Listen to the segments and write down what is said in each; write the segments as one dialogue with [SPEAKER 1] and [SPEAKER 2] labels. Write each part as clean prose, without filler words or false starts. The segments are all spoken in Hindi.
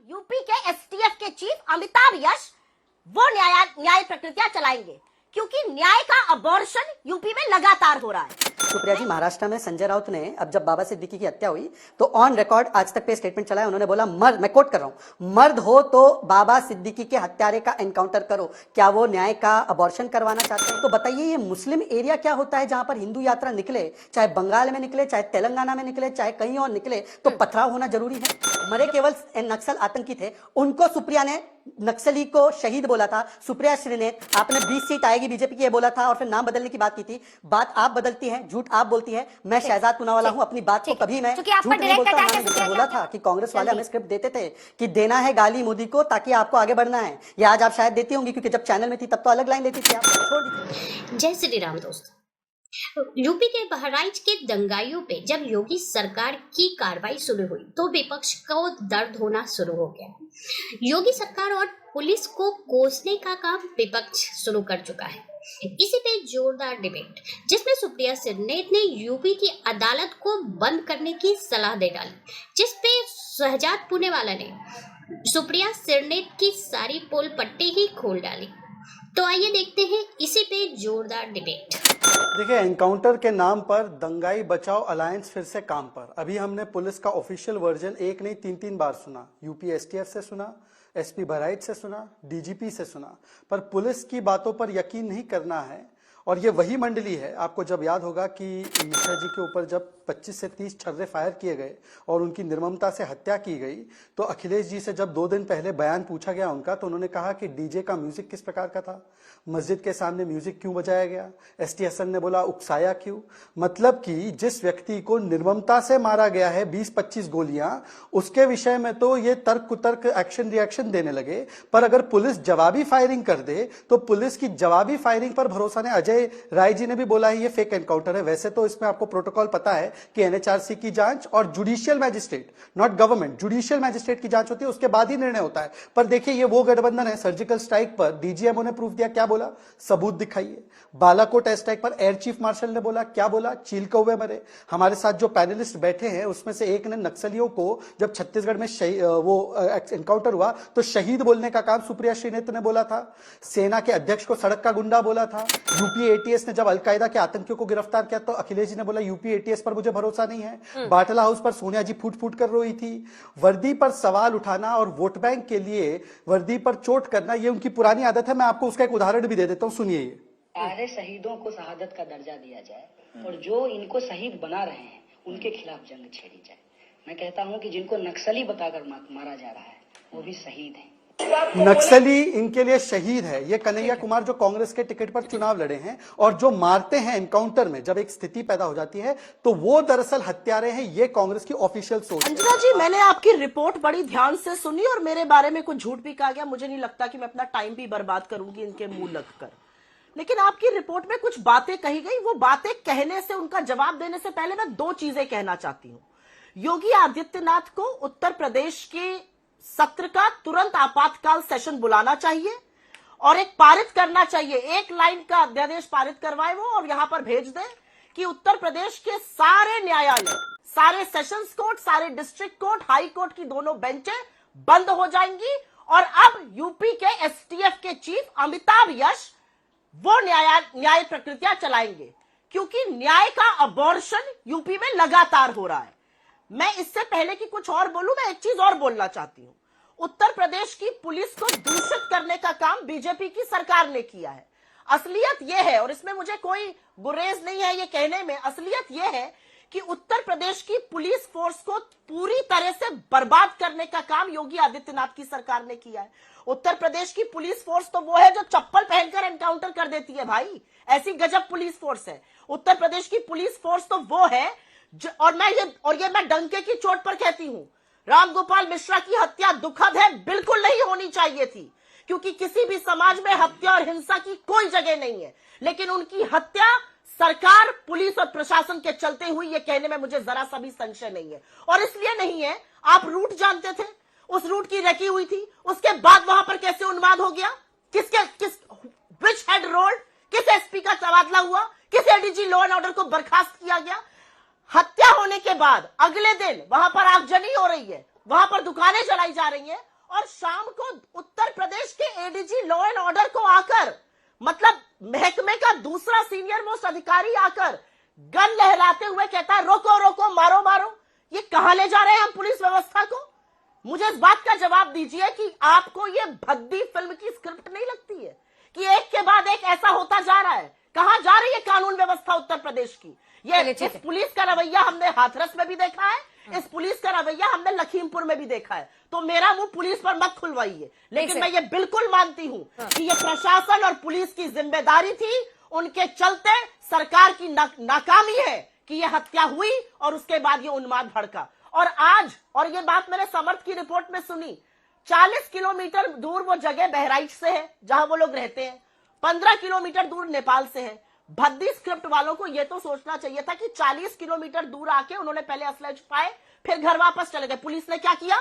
[SPEAKER 1] यूपी के एसटीएफ के चीफ अमिताभ यश वो न्याय प्रक्रिया चलाएंगे, क्योंकि न्याय का अबॉर्शन यूपी में लगातार हो रहा है।
[SPEAKER 2] सुप्रिया जी, महाराष्ट्र में संजय राउत ने अब जब बाबा सिद्दीकी की हत्या हुई तो ऑन रिकॉर्ड आज तक पे स्टेटमेंट चलाया। उन्होंने बोला मर्द, मैं कोट कर रहा हूं, मर्द हो तो बाबा सिद्दीकी के हत्यारे का एनकाउंटर करो। क्या वो न्याय का अबॉर्शन करवाना चाहते हैं? तो बताइए, ये मुस्लिम एरिया क्या होता है जहां पर हिंदू यात्रा निकले, चाहे बंगाल में निकले, चाहे तेलंगाना में निकले, चाहे कहीं और निकले, तो पथराव होना जरूरी है? मरे केवल नक्सल आतंकी थे, उनको सुप्रिया ने नक्सली को शहीद बोला था। सुप्रिया श्रीनेत, आपने 20 सीट आएगी बीजेपी की ये बोला था और फिर नाम बदलने की बात की थी। बात आप बदलती हैं, झूठ आप बोलती है। मैं शहजाद पूनावाला हूं, अपनी बात को कभी मैं झूठ नहीं बोलता। मैंने बोला था कि कांग्रेस वाले हमें स्क्रिप्ट देते थे कि देना है गाली मोदी को ताकि आपको आगे बढ़ना है। ये आज आप शायद देती होंगी, क्योंकि जब चैनल में थी तब तो अलग लाइन लेती थी, आप छोड़ दी।
[SPEAKER 3] जय श्री राम दोस्तों। यूपी के बहराइच के दंगाइयों पे जब योगी सरकार की कार्रवाई शुरू हुई तो विपक्ष को दर्द होना शुरू हो गया। योगी सरकार और पुलिस को कोसने का काम विपक्ष शुरू कर चुका है। इसी पे जोरदार डिबेट, जिसमें सुप्रिया श्रीनेत ने यूपी की अदालत को बंद करने की सलाह दे डाली, जिसपे शहजाद पूनावाला ने सुप्रिया श्रीनेत की सारी पोल पट्टी ही खोल डाली। तो आइए देखते हैं इसी पे जोरदार डिबेट।
[SPEAKER 4] देखिए, एनकाउंटर के नाम पर दंगाई बचाओ अलायंस फिर से काम पर। अभी हमने पुलिस का ऑफिशियल वर्जन एक नहीं 3 बार सुना। यूपी एसटीएफ से सुना, एसपी बहराइच से सुना, डीजीपी से सुना, पर पुलिस की बातों पर यकीन नहीं करना है। और ये वही मंडली है, आपको जब याद होगा कि मिश्रा जी के ऊपर जब 25 से 30 छर्रे फायर किए गए और उनकी निर्ममता से हत्या की गई, तो अखिलेश जी से जब 2 दिन पहले बयान पूछा गया उनका, तो उन्होंने कहा कि डीजे का म्यूजिक किस प्रकार का था, मस्जिद के सामने म्यूजिक क्यों बजाया गया। एसटी हसन ने बोला उकसाया क्यों। मतलब कि जिस व्यक्ति को निर्ममता से मारा गया है 20-25 गोलियां, उसके विषय में तो ये तर्क कुतर्क एक्शन रिएक्शन देने लगे। पर अगर पुलिस जवाबी फायरिंग कर दे तो पुलिस की जवाबी फायरिंग पर भरोसा नहीं। अजय राय जी ने भी बोला है ये फेक एनकाउंटर है। वैसे तो इसमें आपको प्रोटोकॉल पता है कि एनएचआरसी की जांच और judicial magistrate, not government, judicial magistrate की जांच होती है, उसके बाद ही निर्णय होता है। पर देखिए, ये वो गठबंधन है। सर्जिकल स्ट्राइक पर डीजीएमओ ने प्रूफ दिया, क्या बोला, सबूत दिखाइए। बालाकोट एयर स्ट्राइक पर एयर चीफ मार्शल ने बोला, क्या बोला, चील कौवे मरे। हमारे साथ जो पैनलिस्ट बैठे हैं उसमें से एक ने नक्सलियों को जब छत्तीसगढ़ में वो एनकाउंटर हुआ तो शहीद बोलने का काम सुप्रिया श्रीनेत ने बोला था। सेना के अध्यक्ष को सड़क का गुंडा बोला था। यूपी एटीएस ने जब अलकायदा के आतंकियों को गिरफ्तार किया तो अखिलेश जी ने बोला यूपी एटीएस पर मुझे भरोसा नहीं है। बाटला हाउस पर सोनिया जी फूट फूट कर रोई थी। वर्दी पर सवाल उठाना और वोट बैंक के लिए वर्दी पर चोट करना, ये उनकी पुरानी आदत है। मैं आपको उसका एक उदाहरण भी दे देता हूं, सुनिए। ये
[SPEAKER 5] सारे शहीदों को शहादत का दर्जा दिया जाए और जो इनको शहीद बना रहे हैं उनके खिलाफ जंग छेड़ी जाए। मैं कहता हूं कि जिनको नक्सली बताकर मारा जा रहा है वो भी शहीद है।
[SPEAKER 4] नक्सली इनके लिए शहीद है। ये कन्हैया कुमार जो कांग्रेस के टिकट पर चुनाव लड़े हैं और जो मारते हैं एनकाउंटर में, जब एक स्थिति पैदा हो जाती है तो वो दरअसल हत्यारे हैं। ये कांग्रेस की ऑफिशियल सोच है।
[SPEAKER 1] अंजना जी, मैंने आपकी रिपोर्ट बड़ी ध्यान से सुनी और मेरे बारे में कुछ झूठ भी कहा गया। मुझे नहीं लगता कि मैं अपना टाइम भी बर्बाद करूंगी इनके मुंह लगकर, लेकिन आपकी रिपोर्ट में कुछ बातें कही गई। वो बातें कहने से, उनका जवाब देने से पहले मैं 2 चीजें कहना चाहती हूं। योगी आदित्यनाथ को उत्तर प्रदेश के सत्र का तुरंत आपातकाल सेशन बुलाना चाहिए और एक पारित करना चाहिए, 1 लाइन का अध्यादेश पारित करवाए वो और यहां पर भेज दें कि उत्तर प्रदेश के सारे न्यायालय, सारे सेशंस कोर्ट, सारे डिस्ट्रिक्ट कोर्ट, हाई कोर्ट की दोनों बेंचें बंद हो जाएंगी और अब यूपी के एसटीएफ के चीफ अमिताभ यश वो न्याय प्रक्रिया चलाएंगे, क्योंकि न्याय का अबॉर्शन यूपी में लगातार हो रहा है। मैं इससे पहले कि कुछ और बोलूं, मैं एक चीज और बोलना चाहती हूं। उत्तर प्रदेश की पुलिस को दूषित करने का काम बीजेपी की सरकार ने किया है। असलियत यह है, और इसमें मुझे कोई गुरेज नहीं है ये कहने में, असलियत यह है कि उत्तर प्रदेश की पुलिस फोर्स को पूरी तरह से बर्बाद करने का काम योगी आदित्यनाथ की सरकार ने किया है। उत्तर प्रदेश की पुलिस फोर्स तो वो है जो चप्पल पहनकर एनकाउंटर कर देती है भाई, ऐसी गजब पुलिस फोर्स है उत्तर प्रदेश की पुलिस फोर्स। तो वो है और मैं डंके की चोट पर कहती हूं, रामगोपाल मिश्रा की हत्या दुखद है, बिल्कुल नहीं होनी चाहिए थी, क्योंकि किसी भी समाज में हत्या और हिंसा की कोई जगह नहीं है। लेकिन उनकी हत्या सरकार, पुलिस और प्रशासन के चलते हुई, ये कहने में मुझे जरा सा भी संशय नहीं है। और इसलिए नहीं है, आप रूट जानते थे, उस रूट की रखी हुई थी, उसके बाद वहां पर कैसे उन्माद हो गया, विच हेड रोल्ड, किस एसपी का तबादला हुआ, किस एडीजी लॉ एंड ऑर्डर को बर्खास्त किया गया। हत्या होने के बाद अगले दिन वहां पर आगजनी हो रही है, वहां पर दुकानें जलाई जा रही हैं और शाम को उत्तर प्रदेश के एडीजी लॉ एंड ऑर्डर को आकर, मतलब महकमे का दूसरा सीनियर मोस्ट अधिकारी आकर गन लहराते हुए कहता है रोको रोको, मारो मारो। ये कहां ले जा रहे हैं हम पुलिस व्यवस्था को? मुझे इस बात का जवाब दीजिए कि आपको ये भद्दी फिल्म की स्क्रिप्ट नहीं लगती है कि एक के बाद एक ऐसा होता जा रहा है? कहां जा रही है कानून व्यवस्था उत्तर प्रदेश की? ये इस पुलिस का रवैया हमने हाथरस में भी देखा है, इस पुलिस का रवैया हमने लखीमपुर में भी देखा है। तो मेरा मुंह पुलिस पर मत खुलवाइए, लेकिन मैं ये बिल्कुल मानती हूं कि ये प्रशासन और पुलिस की जिम्मेदारी थी। उनके चलते सरकार की नाकामी है कि ये हत्या हुई और उसके बाद ये उन्माद भड़का। और आज, और ये बात मैंने समर्थ की रिपोर्ट में सुनी, 40 किलोमीटर दूर वो जगह बहराइच से है जहां वो लोग रहते हैं, 15 किलोमीटर दूर नेपाल से है। भद्दी स्क्रिप्ट वालों को यह तो सोचना चाहिए था कि 40 किलोमीटर दूर आके उन्होंने पहले असला छुपाए, फिर घर वापस चले गए। पुलिस ने क्या किया?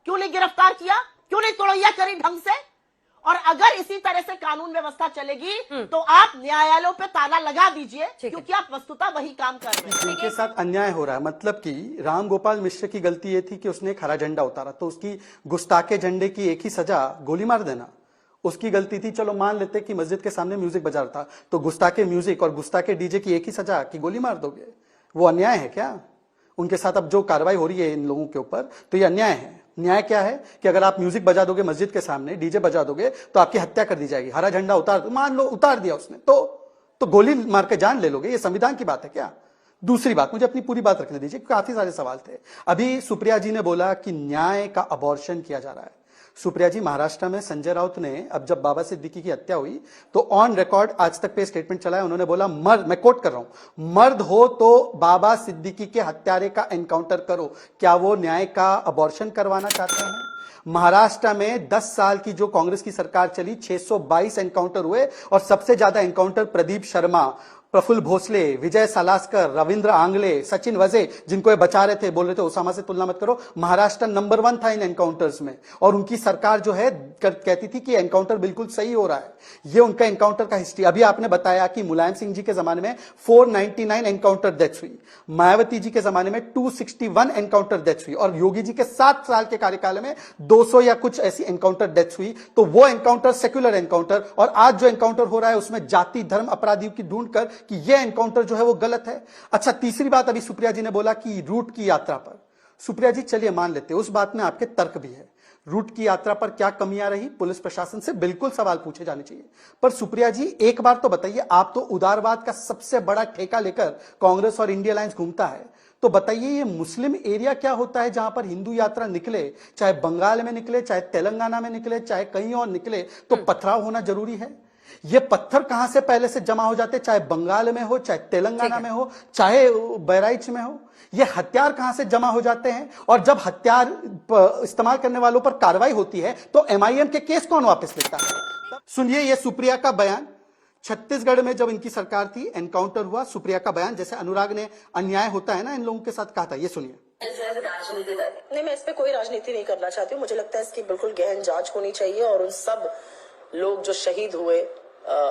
[SPEAKER 1] क्यों नहीं गिरफ्तार किया? क्यों नहीं तोड़ैया करी ढंग से? और अगर इसी तरह से कानून व्यवस्था चलेगी तो आप न्यायालयों पे ताला लगा दीजिए, क्योंकि आप वस्तुतः वही काम कर रहे हैं।
[SPEAKER 4] उनके साथ अन्याय हो रहा है। मतलब कि राम गोपाल मिश्र की गलती ये थी कि उसने एक हरा झंडा उतारा, तो उसकी गुस्ताखे झंडे की एक ही सजा गोली मार देना। उसकी गलती थी, चलो मान लेते कि मस्जिद के सामने म्यूजिक बजा रहा था, तो गुस्ताखे म्यूजिक और गुस्ताखे डीजे की एक ही सजा कि गोली मार दोगे? वो अन्याय है क्या? उनके साथ अब जो कार्रवाई हो रही है इन लोगों के ऊपर, तो ये अन्याय है। न्याय क्या है कि अगर आप म्यूजिक बजा दोगे मस्जिद के सामने, डीजे बजा दोगे, तो आपकी हत्या कर दी जाएगी। हरा झंडा उतार, मान लो उतार दिया उसने, तो गोली मार के जान ले लोगे? ये संविधान की बात है क्या? दूसरी बात, मुझे अपनी पूरी बात रखने दीजिए, काफी सारे सवाल थे। अभी सुप्रिया जी ने बोला कि न्याय का अबॉर्शन किया जा रहा है। सुप्रिया जी, महाराष्ट्र में संजय राउत ने, अब जब बाबा सिद्दीकी की हत्या हुई तो ऑन रिकॉर्ड आज तक पे स्टेटमेंट चला है, उन्होंने बोला मर्द, मैं कोट कर रहा हूं, मर्द हो तो बाबा सिद्दीकी के हत्यारे का एनकाउंटर करो। क्या वो न्याय का अबॉर्शन करवाना चाहते हैं? महाराष्ट्र में 10 साल की जो कांग्रेस की सरकार चली, 622 एनकाउंटर हुए और सबसे ज्यादा एनकाउंटर प्रदीप शर्मा, प्रफुल्ल भोसले, विजय सालास्कर, रविंद्र आंगले, सचिन वजे, जिनको ये बचा रहे थे, बोल रहे थे ओसामा से तुलना मत करो। महाराष्ट्र नंबर 1 था इन एनकाउंटर्स में, और उनकी सरकार जो है कहती थी कि एनकाउंटर बिल्कुल सही हो रहा है। ये उनका एनकाउंटर का हिस्ट्री। अभी आपने बताया कि मुलायम सिंह जी के जमाने में 499 एनकाउंटर डेथ्स हुई, मायावती जी के जमाने में 261 एनकाउंटर डेथ्स हुई, और योगी जी के 7 साल के कार्यकाल में 200 या कुछ ऐसी एनकाउंटर डेथ्स हुई। तो वो एनकाउंटर सेक्युलर एनकाउंटर, और आज जो एनकाउंटर हो रहा है उसमें जाति धर्म अपराधियों की ढूंढ कर कि यह एनकाउंटर जो है वो गलत है। अच्छा, तीसरी बात, अभी सुप्रिया जी ने बोला कि रूट की यात्रा पर, सुप्रिया जी चलिए मान लेते हैं, उस बात में आपके तर्क भी है। रूट की यात्रा पर क्या कमियां रही? पुलिस प्रशासन से बिल्कुल सवाल पूछे जाने चाहिए। पर सुप्रिया जी, एक बार तो बताइए, आप तो उदारवाद का सबसे बड़ा ठेका लेकर कांग्रेस और इंडिया अलायंस घूमता है, तो बताइए ये मुस्लिम एरिया क्या होता है जहां पर हिंदू यात्रा निकले, चाहे बंगाल में निकले, चाहे तेलंगाना में निकले, चाहे कहीं और निकले, तो पथराव होना जरूरी है? ये पत्थर कहां से पहले से जमा हो जाते, चाहे बंगाल में हो, चाहे तेलंगाना में हो, चाहे बहराइच में हो? ये हथियार कहां से जमा हो जाते हैं? और जब हथियार इस्तेमाल करने वालों पर कार्रवाई होती है तो एमआईएम के केस कौन वापस लेता है? सुनिए ये सुप्रिया का बयान। छत्तीसगढ़ में जब इनकी सरकार थी, एनकाउंटर हुआ, सुप्रिया का बयान, जैसे अनुराग ने अन्याय होता है ना इन लोगों के साथ कहा था, ये सुनिए।
[SPEAKER 6] नहीं, मैं इस पे कोई राजनीति नहीं करना चाहती हूँ। मुझे लगता है इसकी बिल्कुल गहन जांच होनी चाहिए, और उन सब लोग जो शहीद हुए,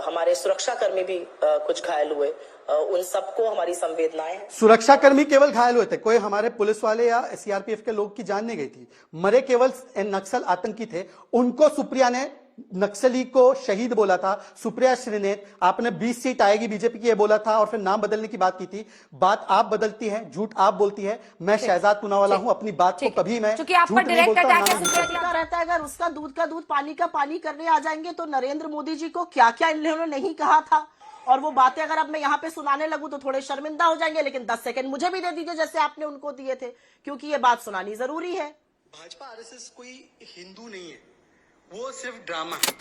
[SPEAKER 6] हमारे सुरक्षाकर्मी भी कुछ घायल हुए, उन सबको हमारी संवेदनाएं।
[SPEAKER 4] सुरक्षाकर्मी केवल घायल हुए थे, कोई हमारे पुलिस वाले या सीआरपीएफ के लोग की जान नहीं गई थी। मरे केवल नक्सल आतंकी थे। उनको सुप्रिया ने नक्सली को शहीद बोला था। सुप्रिया श्रीनेत, आपने 20 सीट आएगी बीजेपी की ये बोला था, और फिर नाम बदलने की बात की थी। बात आप बदलती है, झूठ आप बोलती है। मैं शहजाद पूनावाला हूं, अपनी बात को कभी मैं
[SPEAKER 7] क्योंकि आप पर डायरेक्ट अटैक
[SPEAKER 1] रहता है। अगर उसका दूध का दूध पानी का पानी करने आ जाएंगे तो नरेंद्र मोदी जी को क्या क्या इन्होंने नहीं कहा था, और वो बातें अगर अब मैं यहाँ पे सुनाने लगूं तो थोड़े शर्मिंदा हो जाएंगे। लेकिन 10 सेकंड मुझे भी दे दीजिए जैसे आपने उनको दिए थे, क्योंकि ये बात सुनानी जरूरी है।
[SPEAKER 4] भाजपा आरएसएस कोई हिंदू नहीं है, वो सिर्फ ड्रामा है।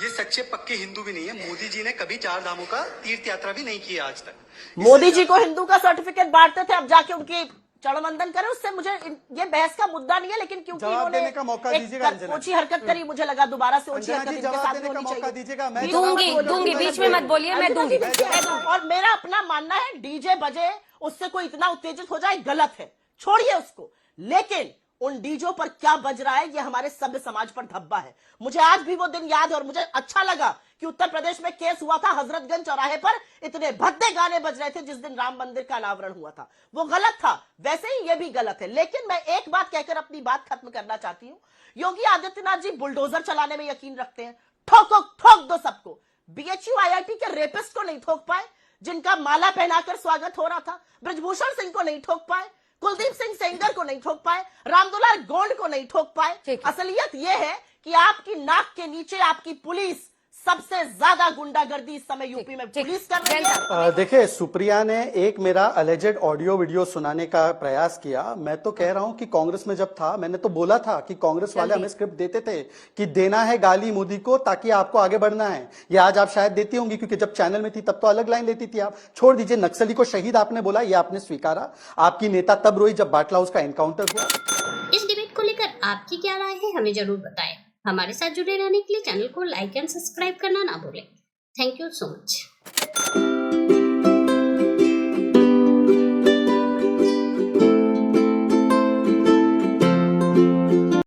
[SPEAKER 4] ये सच्चे पक्के हिंदू भी नहीं है। मोदी जी ने कभी 4 धामों का तीर्थ यात्रा भी नहीं किया आज तक।
[SPEAKER 1] मोदी जी को हिंदू का सर्टिफिकेट बांटते थे, अब जाके उनकी चरणवंदन करें, उससे मुझे ये बहस का मुद्दा नहीं है। लेकिन क्योंकि इन्होंने ऊंची हरकत करी, मुझे लगा दोबारा से ऊंची हरकत इनके साथ होनी चाहिए।
[SPEAKER 7] दूंगी, बीच में मत बोलिए, मैं दूंगी।
[SPEAKER 1] और मेरा अपना मानना है, डीजे बजे उससे कोई इतना उत्तेजित हो जाए गलत है, छोड़िए उसको। लेकिन उन डीजो पर क्या बज रहा है, ये हमारे सभ्य समाज पर धब्बा है। मुझे आज भी वो दिन याद है और मुझे अच्छा लगा कि उत्तर प्रदेश में केस हुआ था, हजरतगंज चौराहे पर इतने भद्दे गाने बज रहे थे जिस दिन राम मंदिर का अनावरण हुआ था। वो गलत था, वैसे ही ये भी गलत है। लेकिन मैं एक बात कहकर अपनी बात खत्म करना चाहती हूं। योगी आदित्यनाथ जी बुलडोजर चलाने में यकीन रखते हैं, ठोक दो सबको। बीएचयू आईआईटी के रेपिस्ट को नहीं ठोक पाए, जिनका माला पहनाकर स्वागत हो रहा था। ब्रजभूषण सिंह को नहीं ठोक पाए, कुलदीप सिंह सेंगर को नहीं ठोक पाए, रामदुलार गोंड को नहीं ठोक पाए।
[SPEAKER 7] ठीक है।
[SPEAKER 1] असलियत यह है कि आपकी नाक के नीचे आपकी पुलिस सबसे ज्यादा गुंडागर्दी इस समय यूपी में
[SPEAKER 7] ठीक।
[SPEAKER 1] पुलिस कर रही है।
[SPEAKER 4] देखिए, सुप्रिया ने एक मेरा अलेजेड ऑडियो वीडियो सुनाने का प्रयास किया। मैं तो कह रहा हूं कि कांग्रेस में जब था, मैंने तो बोला था कि कांग्रेस वाले हमें स्क्रिप्ट देते थे कि देना है गाली मोदी को ताकि आपको आगे बढ़ना है। ये आज आप शायद देती होंगी, क्योंकि जब चैनल में थी तब तो अलग लाइन लेती थी आप। छोड़ दीजिए, नक्सली को शहीद आपने बोला, ये आपने स्वीकारा। आपकी नेता तब रोई जब बाटला उसका एनकाउंटर हुआ।
[SPEAKER 3] इस डिबेट को लेकर आपकी क्या राय है, हमें जरूर बताएं। हमारे साथ जुड़े रहने के लिए चैनल को लाइक एंड सब्सक्राइब करना ना भूलें। Thank you so much.